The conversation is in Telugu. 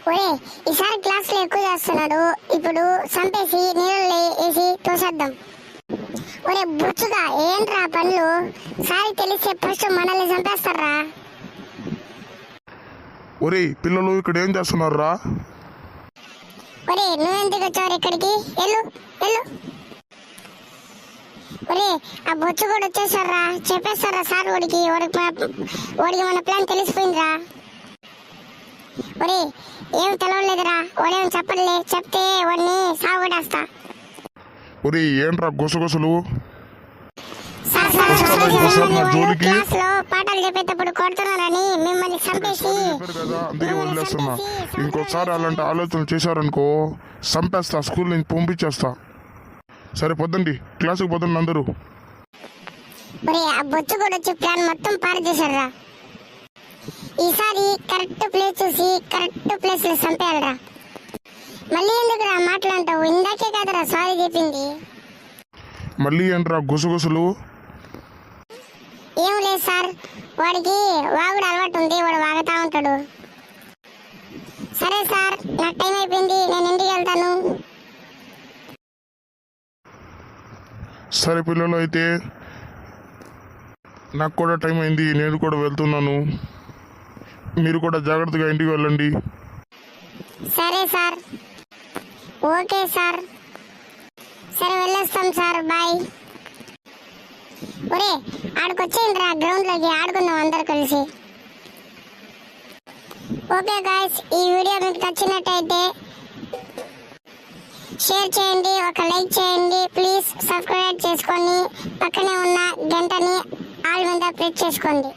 ఒరే ఈసారి క్లాస్ లో ఎక్కువ చేస్తున్నాడు, ఇప్పుడు చంపేసి నీళ్ళలో వేసి తోసేద్దాం. ఒరే బుచ్చుగా ఏంట్రా పనులు, సారి తెలిస్తే ఫస్ట్ మనల్ని చంపేస్తారా? ఒరే పిల్లలు ఇక్కడ ఏం చేస్తున్నారా? ఒరే నువ్వెందుకు వచ్చావు ఇక్కడికి? వెళ్ళు వెళ్ళు. ఒరే ఆ బొచ్చు కూడా వచ్చేసారా, చెప్పేస్తారా సార్ వాడికి మన ప్లాన్ తెలిసిపోయిందిరా. ఒరే ఏం తెలవలేదురా, వాడేం చెప్పలే, చెప్తే వాడిని సాగుడేస్తా. ఒరే ఏంట్రా గుసగుసలు? క్లాస్ లో పాఠాలు చెప్పేటప్పుడు కొడుతున్నారని మిమ్మల్ని చంపేసి అందుకే వదిలేస్తున్నా. ఇంకోసారి అలాంటి ఆలోచనలు చేశారనుకో చంపేస్తా, స్కూల్ నుంచి పంపించేస్తా. సరే పొద్దండి, క్లాసుకి పొద్దున్న అందరూ. ఒరే ఆ బొచ్చు కూడా వచ్చి ప్లాన్ మొత్తం పాడు చేశారా. ఈసారి కరెక్ట్ ప్లేస్ చూసి కరెక్ట్ ప్లేస్ లో చంపేయాలరా. మళ్ళీ ఎందుకురా మాట్లాడతావు, ఇందాకే కదరా సారీ చెప్పింది. మళ్ళీ ఏంట్రా గుసగుసలు? ఏం లేదు సార్, వాడికి వాగుడు అలవాటు ఉంది, వాడు వాగుతా ఉంటాడు. సరే సార్ నాకు టైం అయిపోయింది, నేను ఇంటికి వెళ్తాను. సరే పిల్లలు, అయితే నాకు కూడా టైం అయింది, నేను కూడా వెళ్తున్నాను. మీరు కూడా జాగ్రత్తగా ఇంటికి వెళ్ళండి. సరే సార్. Okay sir. సరే వెళ్ళొస్తాం సార్, బాయ్. ఒరే ఆడుకొచ్చేయండి రా, గ్రౌండ్ లోకి ఆడుకుందాం అందరు కలిసి. ఓకే గాయ్స్, ఈ వీడియో మీకు నచ్చినట్టయితే షేర్ చేయండి, ఒక లైక్ చేయండి, ప్లీజ్ సబ్స్క్రైబ్ చేసుకొని పక్కనే ఉన్న గంటని ఆల్ మీద ప్రెస్ చేసుకోండి.